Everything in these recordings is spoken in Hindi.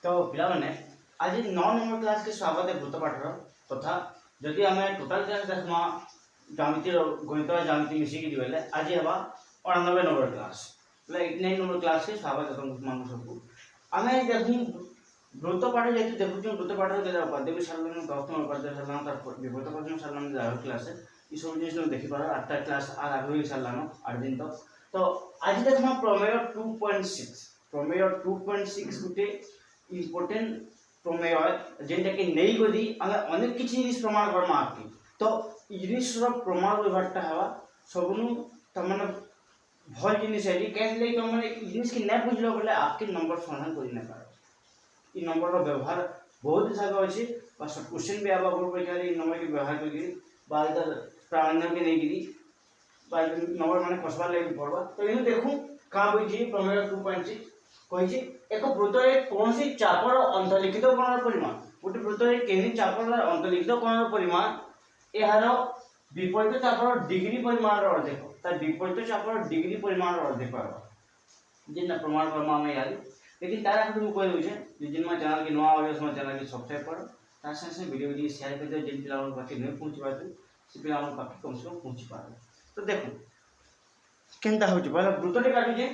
तो पिला माने आज 9 नंबर क्लास के स्वागत है वृत्त पाठर तथा जदि आम टोटाल क्लास देखमा ज्यामिति गणित ज्यामिति मिसिकी बेले आज हवा 99 नंबर क्लास बोले 89 नंबर क्लास के स्वागत है तुम सबको आम देखू वृत्त पाठ जेहतु देखुँ वृत्त पाठ पद्य भी सारे 10 नंबर पद्य सारे विभूत पद्य सारे क्लास ये सब जिन देखिपार 8टा क्लास आगे सारान 8 दिन तक तो आज देखमा प्रमेय 2.6 प्रमेय 2.6 गोटे इम्पोर्टेंट प्रमेय जेनटा कि नहीं गदी आमे अनेक किछि जिनिस प्रमाण करमा आकी तो जिनिस रो प्रमाण विभागटा हवा सबनु तमने भल जिनिस है कहले तमने जिनिस कि नै बुझलो बोले आपके नंबर समाधान करि नै पारो ई नंबर रो व्यवहार बहुत जगह अछि बस क्वेश्चन भी आबा बोर्ड परीक्षा रे नंबर के व्यवहार करी बा इधर प्राणायाम के नै गिरी बा नंबर माने कसबा लागि पड़बा तो इनु देखू का बुझी प्रमेय 2.6 कहि एक वृत्तरे कौन सी चापर अंतर्लिखित कोणर परिमाण गोटे वृत्तरे केही चापर अंतर्लिखित कोणर परिमाण एहार विपरीत चापर डिग्री परिमाण अर्धेक ता विपरीत चापर डिग्री परिमाण अर्धेक जिन प्रमाण कर्म में याद लेकिन तारा को कह दूचे जिन में चैनल की नवा ऑडियो में चैनल की सब्सक्राइब करो तार संगे वीडियो दी शेयर कर दियो जिन पिला पाखे नहीं पहुंची पाते से पिला पाखे कम से कम पहुंची पारे तो देखो केनता होची पहले वृत्तटे काटू जे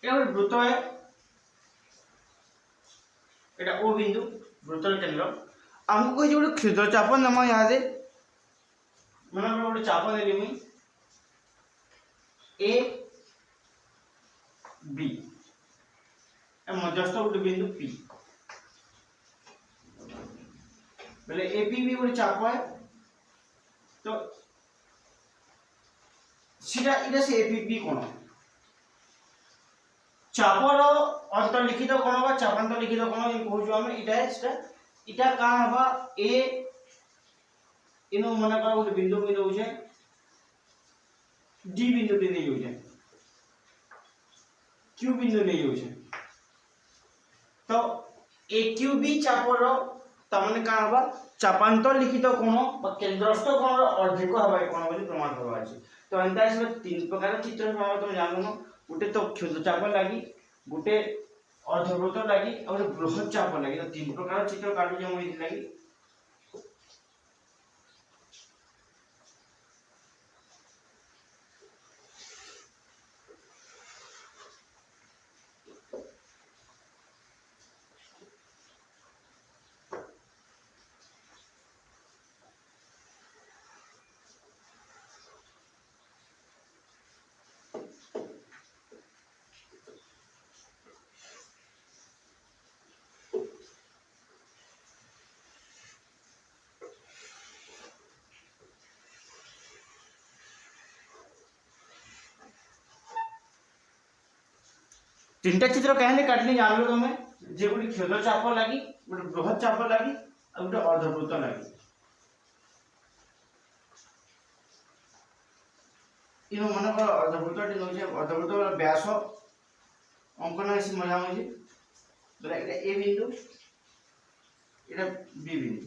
वृत्त है एटा ओ बिंदु वृत्तर केंद्र आमको कहि गोटे क्षुद्र चाप नाम यहाँ से मन गोटे चाप नेली मुई ए बी मध्यस्थ गोटे बिंदु पी बोले ए पी भी गोटे चाप है तो सीधा इधर से ए पी बी कोण चापर अंतर्लिखित कोण बा चापांतरलिखित कोण इन कहू हम इटा का हबा ए इनो मन कर गोटे बिंदु में दउछे डी बिंदु पे नहीं होछे क्यू बिंदु नहीं होछे तो ए क्यू बी चापर तमने का हबा चापांतरलिखित कोण बा केंद्रस्थ कोण अर्धेक हबा कोण बोली प्रमाण करबा अछि तो अंतर से तीन प्रकार चित्र तुम जानो गोटे तो क्षुद्र चाप लगी गोटे अर्धवृत्त लगी और बृहत चाप लगी तो तीन प्रकार चित्र काटू जे मुई लगी तीनटा चित्र कहले काटली जान लो तुम्हें जे गोटे क्षुद्र चाप लगी गोटे बृहत चाप लगी और गोटे अर्धवृत्त लगी इनो मन कर अर्धवृत्त टी नउछे अर्धवृत्त व्यास अंकन से मजा मुझे बोला एटा ए बिंदु एटा बी बिंदु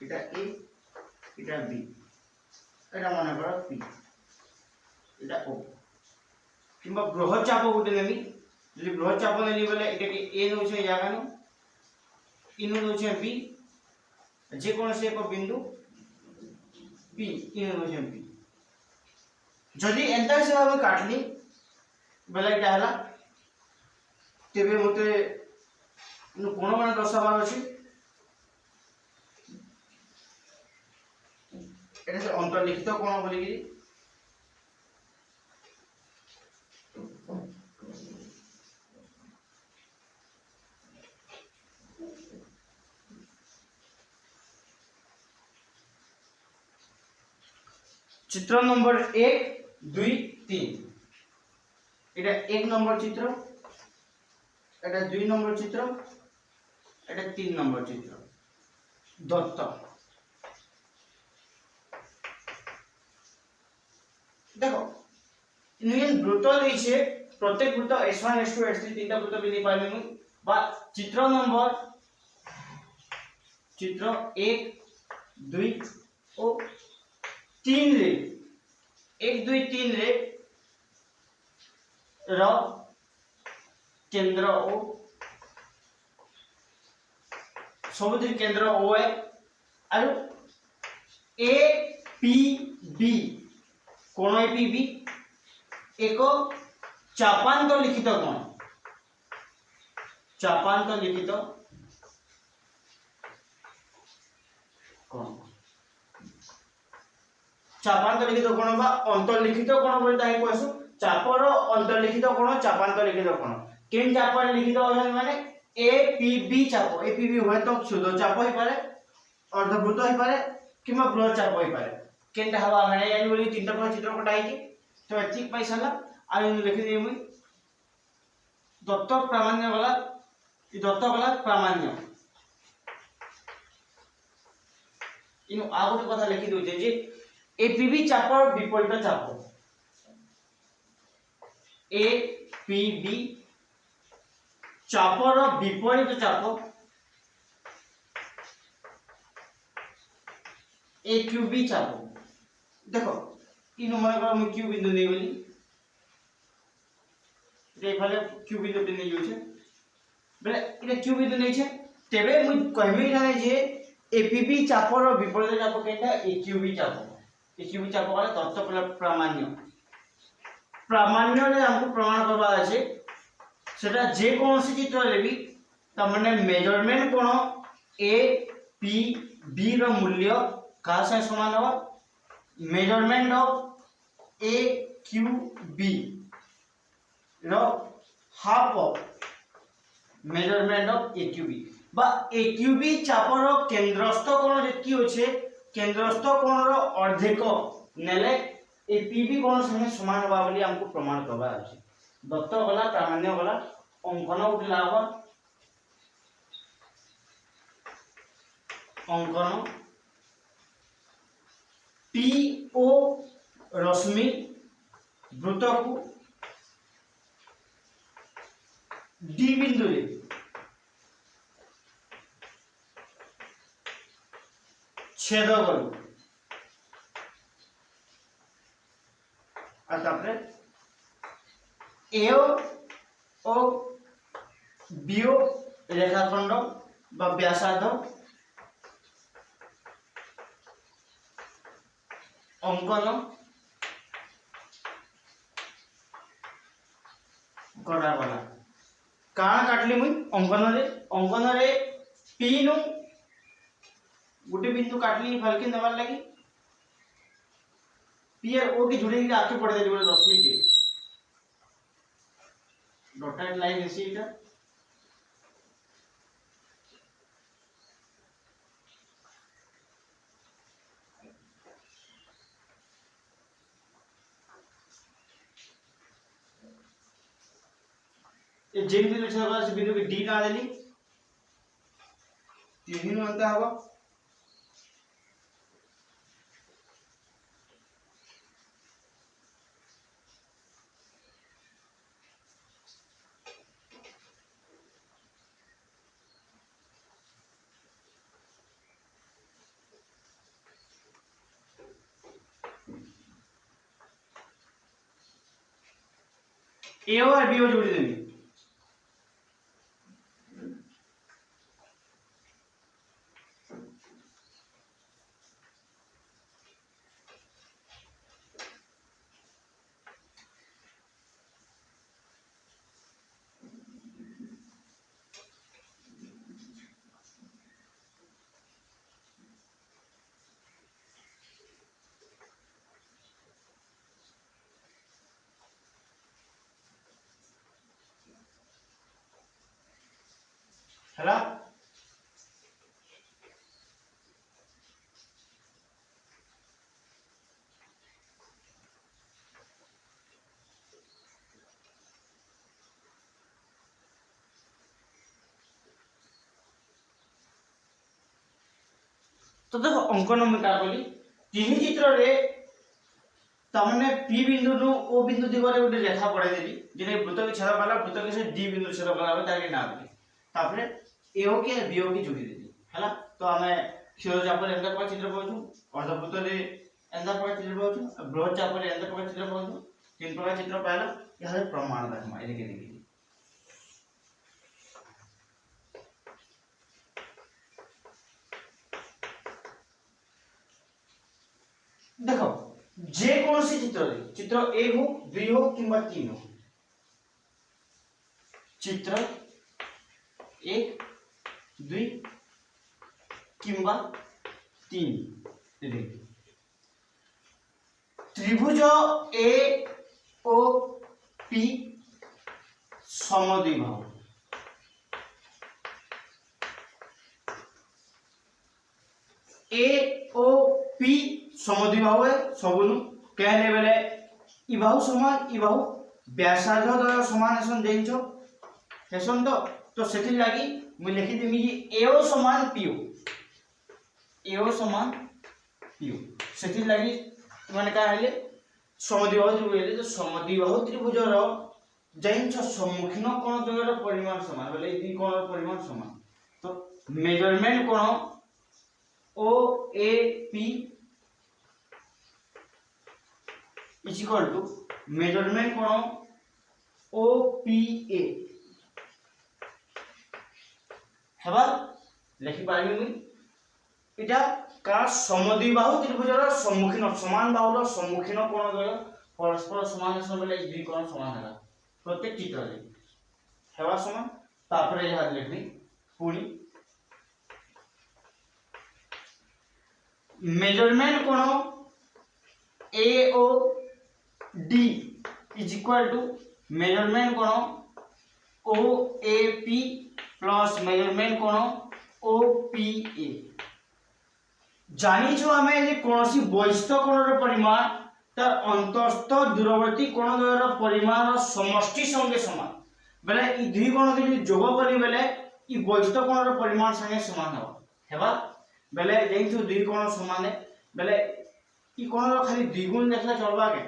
एटा ए एटा बी एटा मन कर पी एटा ओ किंबा बृहत चाप गोटे नेली যদি বৃহৎ চাপ নেলি বলে এটাকে এ নউছে জায়গানো ইনু নউছে বি যে কোন সে এক বিন্দু পি ইনু নউছে পি যদি এন্টা से ভাবে কাটলি বলে এটা হলা তেবে মতে ইনু কোন মানে দর্শাবার আছে এটা সে অন্তর্লিখিত কোণ বলি কি चित्र नंबर 1 2 3 এটা 1 नंबर चित्र এটা 2 नंबर चित्र এটা 3 नंबर चित्र दत्त देखो इन वृत्त रही प्रत्येक वृत्त S1 S2 S3 तीन वृत्त भी नहीं पाइबे मुई बा चित्र नंबर चित्र 1 2 और 3 रे 1 2 3 रे र केंद्र ओ सबुज केंद्र ओ है और ए पी बी कोण ए पी बी एक चापांत लिखित कोण चापांत लिखित कोण चापांत लिखित कोण बा अंतर्लिखित कोण बोली ताई कहसु चापर अंतर्लिखित कोण चापांत लिखित कोण केन चापर लिखित होय माने ए पी बी चाप ए पी बी होय तो क्षुद्र चाप होई पारे अर्धवृत्त होई पारे किंवा बृहत चाप होई पारे केनटा हवा माने यानी बोली तीनटा पर चित्र कटाई की तो एथि पैसाला आ लिखि दे मुई दत्त प्रामाण्य वाला ई दत्त वाला प्रामाण्य इन आ गोटे कथा लिखि दउ जे ए पी बी चापर विपरीत चाप ए पी बी चापर विपरीत चाप ए क्यू बी चाप देखो इन मन कर हम क्यू बिंदु नै बोली रे फाले क्यू बिंदु पे नै जो छे बेले इने क्यू बिंदु नै छे तेबे मु कहबे जाने जे ए पी बी चापर विपरीत चाप केटा ए क्यू बी चाप वाला तत्व प्रामाण्य प्रामाण्य रे हमको प्रमाण करबा আছে सेटा जे कोनोसी चित्र रे भी त माने मेजरमेंट कोन ए पी बी रो मूल्य का से समान हो measurement of A Q B रो half of measurement of A Q B बा ए क्यू बी चापर केंद्रस्थ कोण जेकी होछे केंद्रस्थ कोण रो अर्धेक नेले ए पी बी कोण संगे समान होबा बोली हमको प्रमाण करबा अछि दत्त वाला प्रामाण्य वाला अंकन उठला हो अंकन पी ओ रश्मि वृत्त को डी बिंदु रे छेद करू आ तापरे एओ ओ बीओ रेखाखंड बा व्यासार्ध अंकन करा वाला काण काटली मुई अंकन रे पी नु गुटे बिंदु काटली फलके नवार लगी पी और ओ की जुड़ी के आके पड़ देली बोले रश्मि के डॉटेड लाइन ऐसी इटा ये जे बिंदु छे वाला से बिंदु के डी ना देली तीन नु अंत हबो ए और बी जोड़ी देनी हैला तो देखो अंकन में क्या बोली तीन चित्र रे तमने P बिंदु नु O बिंदु दिगरे गोटे रेखा पड़े देली जेने वृत्त के छेद वाला वृत्त के से D बिंदु छेद वाला है ताके ना देली तापरे AO के BO की जोड़ी देली हला तो हमें क्षीर चाप रे एंदा पर चित्र पाउछु अर्धवृत्त रे एंदा पर चित्र पाउछु बृहत चाप रे एंदा पर चित्र पाउछु तीन प्रकार चित्र पाइला यह प्रमाण देखमा एने के देखि देखो जे कौन सी चित्र रे चित्र 1 हो 2 हो किंबा 3 हो चित्र 1 2 किंबा 3 रे त्रिभुज ए ओ पी समद्विबाहु ए ओ पी समद्विबाहु है सबनु कहले बेले इ बाहु समान इ बाहु व्यासार्ध द्वय समान एसन देइछो हेसन तो सेथि लागि मु लिखि देमी कि एओ समान पीओ एओ समान पीओ सेथि लागि माने का हेले समद्विबाहु त्रिभुज तो समद्विबाहु त्रिभुज रो जैंछो सम्मुखीन कोण द्वयर परिमाण समान बेले इ कोण परिमाण समान तो मेजरमेंट कोण O A P is equal to measurement कोण ओ पी ए हेबा लिखि पाइबे मु इटा का समद्विबाहु त्रिभुजर सम्मुखीन समान बाहुर सम्मुखीन कोण द्वय परस्पर समान है बेले दुई कोण समान है प्रत्येक चित्र रे हेबा समान तापर यह लिखबी पूरी मेजरमेंट कोण A O D is equal to measurement कोण O A P plus measurement कोण ओ पी ए जानी जो हमें जे कोनोसी बहिस्थ कोणर परिमाण तार अंतस्थ दूरवर्ती कोण द्वयर परिमाण समष्टि संगे समान बेले इ दुई कोण के जोग करी बेले इ बहिस्थ कोणर परिमाण संगे समान हेबा बेले जेंतु दुई कोण समान है बेले इ कोणर खाली द्विगुण देखला चलबा के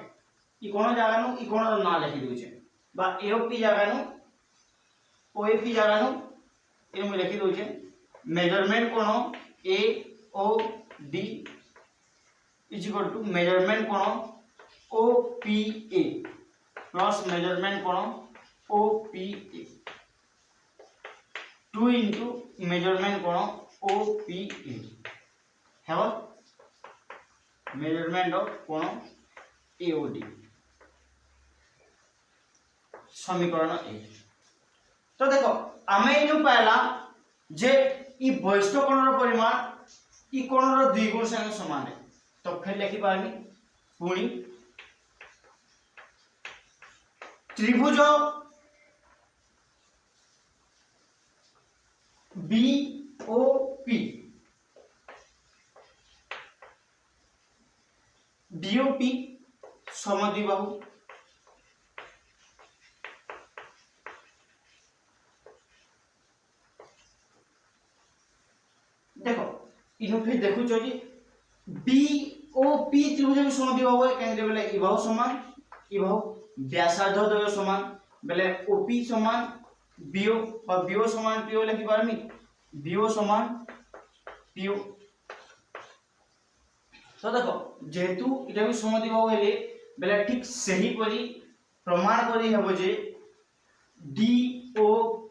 इ कोण जागा नु इ कोणर ना लिखि दोचे बा एओपी जागा नु ओएपी जागा नु ए मु लिखि दोचे मेजरमेंट कोण A O D is equal to measurement कोण O P A plus measurement कोण O P A 2 into measurement कोण ओ पी ए हेबा मेजरमेंट ऑफ कोण एओडी समीकरण 1 तो देखो आमे इनु पहला जे इ बहिष्ठ कोणर परिमाण इ कोणर द्विगुण संगे समान है तो फिर लिखि पारबी पुणी त्रिभुज बी ओ पी डीओपी समद्विबाहु देखो इनो फिर देखु जो बी ओ पी त्रिभुज भी समद्विबाहु है केंद्र बेले इ बाहु समान इ बाहु व्यासार्ध द्वय समान बेले ओपी समान बीओ बा बीओ समान पीओ लिखि पारमी बीओ समान पीओ तो देखो जेहेतु इटा भी समद्विबाहु हेले बेले ठीक सही परी प्रमाण करी हेबो जे डी ओ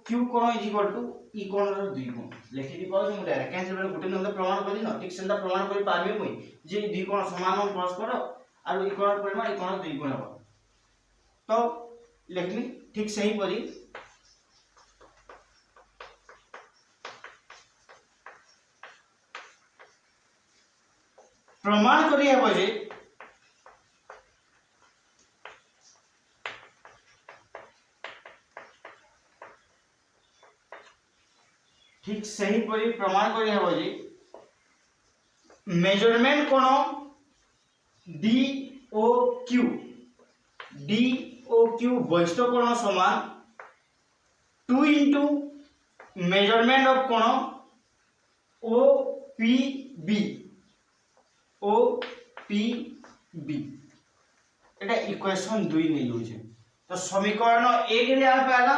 क्यू कोण इज इक्वल टू इ कोणर द्विगुण लिखि दि पाउ मु डायरेक्ट कैंसिल बेले गुटे नंद प्रमाण करी न ठीक सेंदा प्रमाण करी पारबे मुई जे दुई कोण समान परस्पर आरो इ कोणर परिमाण इ कोणर द्विगुण हो तो लिखमी ठीक सही परी प्रमाण करी हेबो जे ठीक सही परी प्रमाण करी हेबो जे मेजरमेंट कोण डी ओ क्यू बहिष्ठ कोण समान 2 into मेजरमेंट ऑफ कोण ओ पी बी इक्वेशन 2 नहीं होचे। तो समीकरण 1 रे आ पहला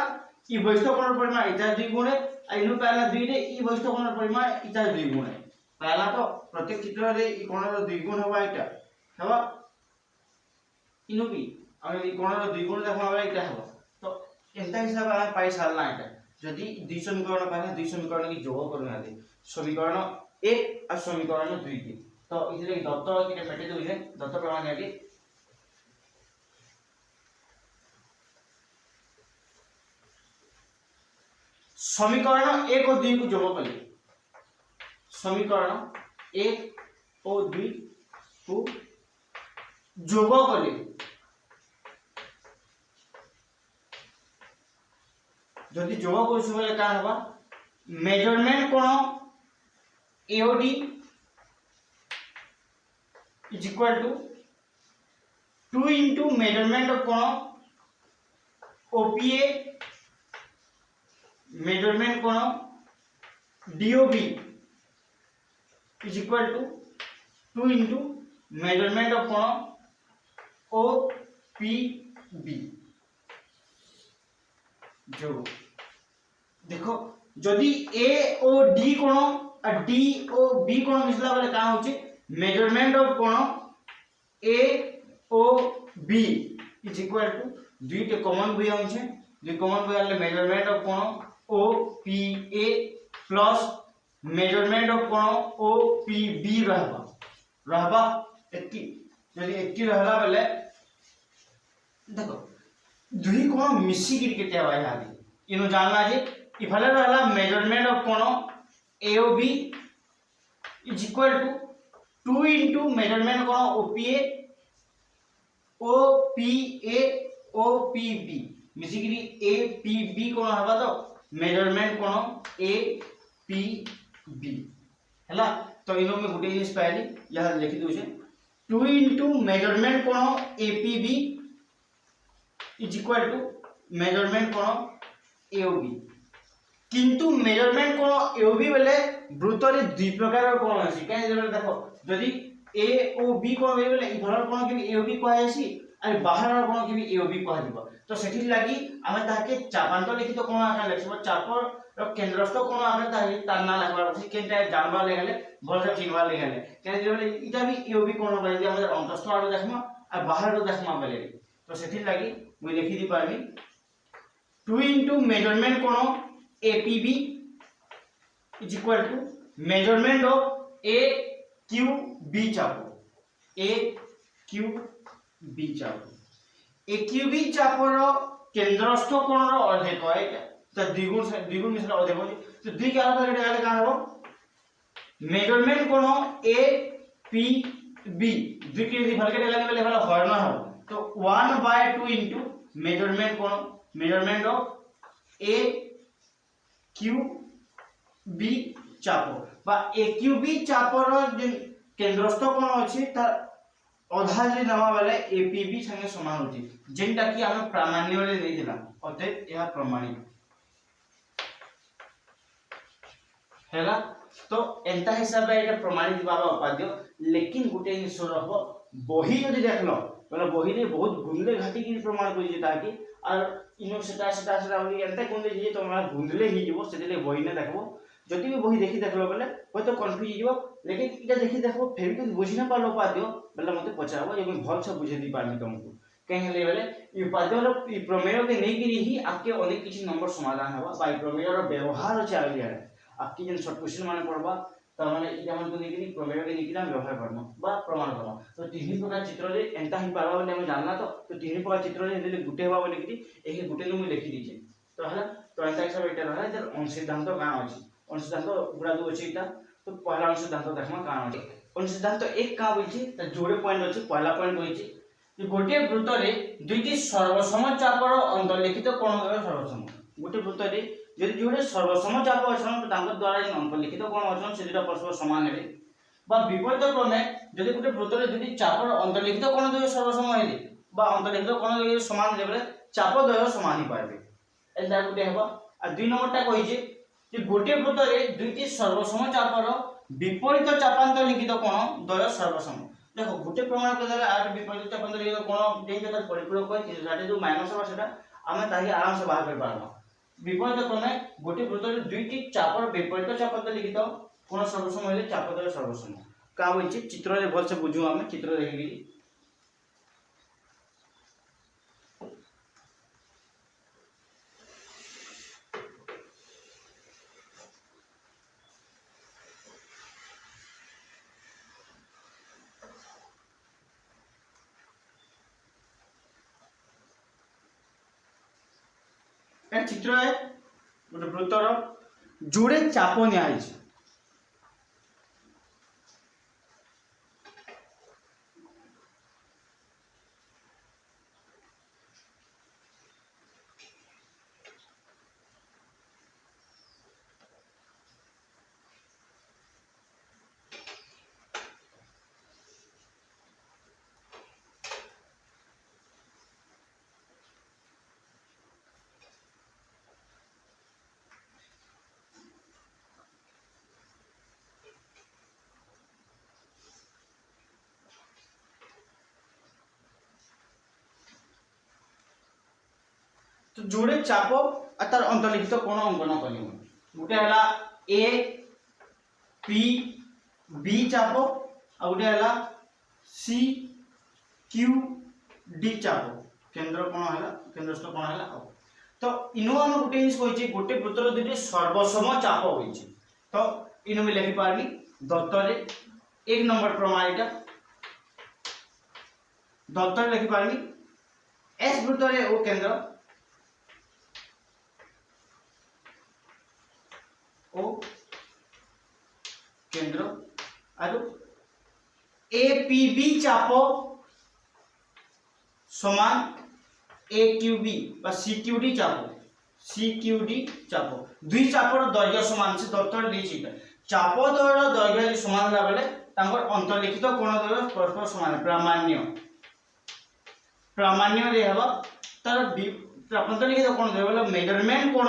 ई वैशिष्ट कोणर परिमाण इटा 2 गुणे आ इनु पहला 2 रे ई वैशिष्ट कोणर परिमाण इटा 2 गुणे। पहला तो प्रत्येक चित्र रे ई कोणर 2 गुण होबा इटा हबा इनु भी हम ई कोणर 2 गुण देखा हबा इटा हबा। तो एंता हिसाब आ पाई सारला इटा जदि 2 समीकरण पहला 2 समीकरण की जोग करना दे समीकरण 1 और समीकरण 2 की। तो इधर दत्त के मेटे दो है दत्त प्रमाण है कि समीकरण 1 और 2 को जोड़ कले समीकरण 1 और 2 को जोड़ कले जदि जोड़ करछु बोले का होबा मेजरमेंट कोण AOD is equal to 2 into measurement of कोण OPA measurement कोण DOB is equal to 2 into measurement of कोण OPB। जो देखो जदि A और D कोण और D और B कोण मिसला बेले का होची मेजरमेंट ऑफ कोण A O B is equal to दुईटे कॉमन बी होचे दुई कॉमन बी आले मेजरमेंट ऑफ कोण O P A plus measurement of कोण ओ पी बी रहबा एत्ती यदि एत्ती रहला बेले देखो दुई कोण मिसी गिर केते आवा यादी इनो जानना जे इफाले रहला मेजरमेंट ऑफ कोण A O B is equal to 2 into measurement कोण OPA OPA OPB मिसिकरी APB कोण हबा तो मेजरमेंट कोण APB हला। तो इनो में गुटे जिनिस पहली यह लिखि दोछे 2 into measurement कोण APB is equal to measurement कोण AOB। किंतु मेजरमेंट कोण AOB बेले वृत्तरे दुई प्रकार कोण अछि काहे जे देखो जदि ए ओ बी कोण बेले इधर कोण के ए ओ बी कहै अछि और बाहर कोण के ए ओ बी कहै दिबो। तो सेठी लागि हम ताके चापांत लिखित कोण आका लिखबो चापर रो केंद्रस्थ कोण हम ताहि ताना लिखबा अछि केनटा जानबा लेगले भलसे चिनबा लेगले काहे जे इटा भी ए ओ बी कोण बाइ जे हम अंतस्थ आरो देखमा और बाहर रो देखमा बेले। तो सेठी लागि मुई लिखि दी पारबी 2 into measurement कोण APB is equal to measurement of A Q B चाप A Q B चाप A Q B चापर केंद्रस्थ कोण रो अधिक है तो द्विगुण मिश्र अधिक हो तो द्वि के आधार पे डाले का हो मेजरमेंट कोण A P B द्वि के यदि भर के डालने वाले वाला हर ना हो तो 1/2 into मेजरमेंट कोण measurement of A Q B चाप बा A Q B चापर जे केंद्रस्थ कोण अछि त अधा जे नवा वाले APB संगे समान होची जेंटा कि हम प्रामाण्य वाले नहीं दिला अतः यह प्रमाणित हैला। तो एंता हिसाब एटा प्रमाणित बाबा उपाद्य लेकिन गुटे निश्चय रहबो बही जदि देखलो बोले बही रे बहुत गुंडले घाटी की प्रमाण करि जेता कि और इनो सेटा होली एंता गुंडले जे तो हमरा गुंडले ही जीवो सेले बही ने देखबो जदि भी बही देखि देखलो बोले होय तो कंफ्यूज जीवो लेकिन इटा देखि देखबो फेर भी बुझि न पालो उपाद्य बोले मते पचाबो जे मैं भल से बुझे दी पारनी तुमको कहीं ले बोले ई उपाद्य रो ई प्रमेय के नहीं गिरी ही आपके अनेक किछि नंबर समाधान होबा बा ई प्रमेय रो व्यवहार चालि है आपकी जन शॉर्ट क्वेश्चन माने पड़बा त माने इटा मन को नहीं प्रमेय के नहीं हम व्यवहार करनो बा प्रमाण करनो। तो तीन प्रकार चित्र रे एंता ही पारबा बोले हम जानना तो तीन प्रकार चित्र रे ले गुटे होबा बोले कि एही गुटे नु लिखि दीजे तो हला। तो एंता हिसाब एटा रहला जे अन सिद्धांत का अछि अन सिद्धांत गुडा दो अछि इटा तो पहला अन सिद्धांत देखमा का अछि अन सिद्धांत एक का होइछि त जोड़े पॉइंट अछि पहला पॉइंट होइछि जे गोटे वृत्त रे दुईटी सर्वसम चापर अंतर्लिखित कोण होय सर्वसम गोटे वृत्त रे यदि जोड़े सर्वसम चाप अछन तो तांकर द्वारा जे अंतर्लिखित कोण अछन से दुटा परस्पर समान हेबे बा विपरीत क्रमे यदि गोटे वृत्त रे दुईटी चापर अंतर्लिखित कोण दुई सर्वसम हेले बा अंतर्लिखित कोण दुई समान हेले चाप द्वय समान ही पाबे एटा गोटे हेबा। आ दुई नंबर टा कहि जे गोटे वृत्त रे दुईटी सर्वसम चापर विपरीत चापांतर लिखित कोण द्वय सर्वसम देखो गोटे प्रमाण करदेले आर विपरीत चाप अंतर लिखित कोण जे जता परिपूरक है सेटा जो माइनस होबा सेटा आमे ताही आराम से बाहर कर पारबा। विपरीत क्रमे गोटे वृत्त रे दुईटी चापर विपरीत चाप अंतर लिखित कोण सर्वसम होले चाप अंतर सर्वसम का होइछि चित्र रे भल से बुझू आमे चित्र देखि चित्र है गोटे वृत्तर जोड़े चाप निया तो जोड़े चाप और तार अंतर्लिखित कोण अंकन कर गोटे है ए पी बी चाप आ गोटे है सी क्यू डी चाप केंद्र कोण है केंद्रस्थ कोण है। तो इनो हम गोटे जिनिस कहि गोटे वृत्तर दुईटी सर्वसम चाप होइछि तो इनो में लिखि पारबी दत्तर एक नंबर प्रमाण एटा दत्तर लिखि पारबी एस वृत्तर ओ केंद्र ओ केंद्र आरो एपीबी चाप समान एक्यूबी बा सीक्यूडी चाप दुई चापर दैर्घ्य समान से दत्तर देछि चाप द्वयर दैर्घ्य समान होला बेले तांकर अंतर्लिखित कोण द्वयर परस्पर समान प्रामाण्य रे हबा तार अंतर्लिखित कोण द्वयर मेजरमेंट कोण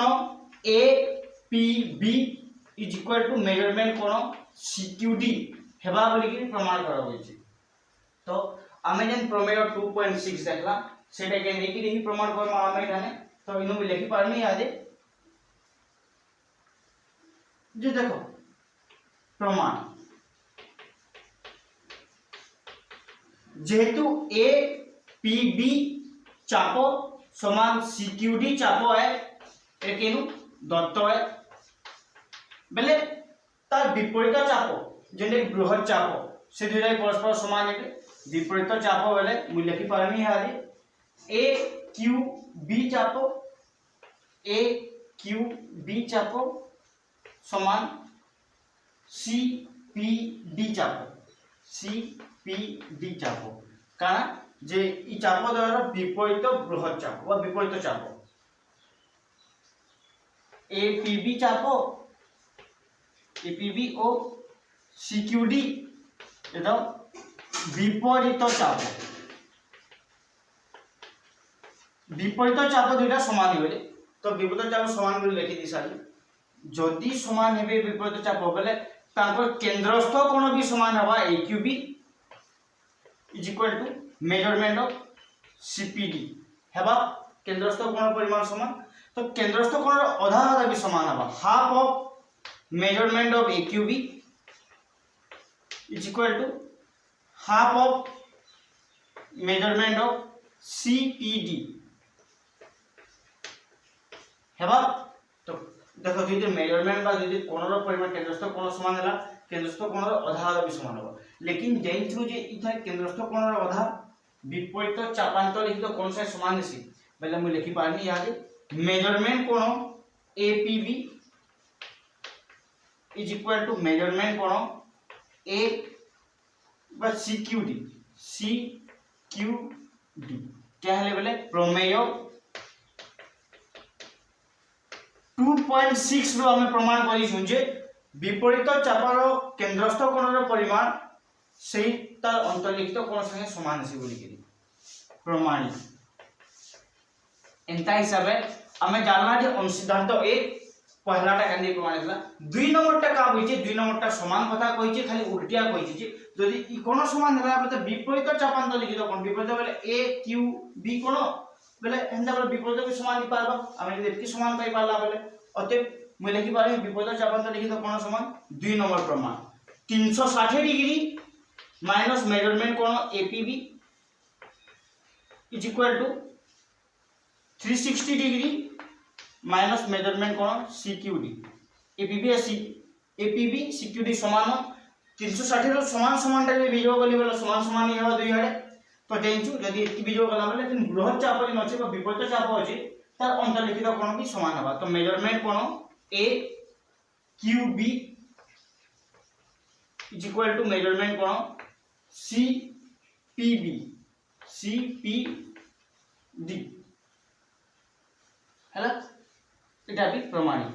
A P B is equal to measurement कोण सीक्यूडी हेबा बोली कि प्रमाण करा होइछि। तो आमे जन प्रमेय 2.6 देखला सेटा के देखि देखि प्रमाण कर आमे जाने तो इनो भी लिखि पारमी आजे जे देखो प्रमाण जेहेतु ए पी बी चाप समान सीक्यूडी चाप है एकेनु दत्त है बेले तार विपरीत चाप जेने बृहत चाप से दुईटा परस्पर समान है विपरीत चाप बेले मु लिखि पारमी आदि ए क्यू बी चाप समान सी पी डी चाप का जे ई चाप द्वारा विपरीत बृहत चाप वा विपरीत चाप एपीबी चाप एपीबी ओ सीक्यूडी एटा विपरीत चाप दुईटा समान होले तो विपरीत चाप समान बोली लिखि दी सारी जदि समान हेबे विपरीत चाप बेले तांकर केंद्रस्थ कोण भी समान हवा A Q B is equal to measurement of C P D हेबा केंद्रस्थ कोण परिमाण समान तो केंद्रस्थ कोण आधा आधा भी समान हवा half of measurement of A Q B is equal to half of measurement of C P D हेबा। तो देखो दुईटी मेजरमेंट बा दुईटी कोणर परिमाण केंद्रस्थ कोण समान हला केंद्रस्थ कोणर आधा आधा भी समान हबा लेकिन जेन थ्रू जे इथा केंद्रस्थ कोणर आधा विपरीत चापांतर लिखित कोण से समान दिसि बेले मु लिखि पारनी यादे मेजरमेंट कोण APB is equal to measurement कोण ए बा सीक्यूडी क्या है बेले प्रमेय 2.6 रो हमें प्रमाण करी सुनजे विपरीत चापर केंद्रस्थ कोणर परिमाण सेही तार अंतर्लिखित कोण संगे समान अछि बोली करी प्रमाणित एंता हिसाब हमें जानना जे अनुसिद्धांत 1 पहलाटा कांदी प्रमाण हैला 2 नंबरटा का होइचे 2 नंबरटा समान कथा कहिचे खाली उल्टिया कहिचे जे जदि इ कोन समान हला बते विपरीत चापांतर लिखित कोन विपरीत बेले a q b कोन बेले एंदा बेले विपरीत भी समान नि पारबा आमे जदि एतकी समान पाई पारला बेले अते मैं लिखि पारे विपरीत चापांतर लिखित कोन समान 2 नंबर प्रमाण 360 डिग्री माइनस मेजरमेंट कोण APB is equal to 360 degree minus measurement कोण CQD APB CQD समान 360 रो समान समान रे बीजो गली बेला समान समान ही हो दुई आड़े तो जेंचु जदी एतकी बीजो गला बेले किन बृहत चाप रि नछे बा विपरीत चाप अछि तार अंतर्लिखित कोण भी समान हबा तो मेजरमेंट कोण AQB is equal to measurement कोण CPD हैला एटा भी प्रमाणित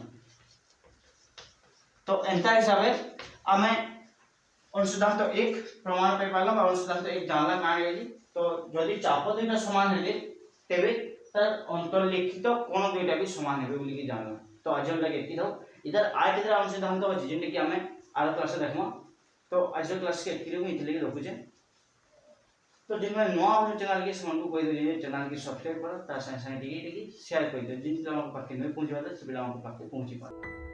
तो एंता हिसाब से आमे अनुसिद्धांत 1 प्रमाण पे पाला बा अनुसिद्धांत 1 जानला काहे गेली तो जदी चाप दुइटा समान हेले तेबे तार अंतर्लिखित कोण दुइटा भी समान हेबे बोली कि जानला तो आज हम लगे एति दो इधर आय केतरा अनुसिद्धांत अछि जेने कि आमे आरो क्लास देखमा तो आज क्लास के एति रे इतले रखु जे तो जिनमें नवा हो चैनल के समन को कोई दे चैनल की सब्सक्राइब करो ता संग संग टिकी शेयर कर दो जिन लोगों को पाके नहीं पहुंचवा दे सब लोगों को पाके पहुंची पा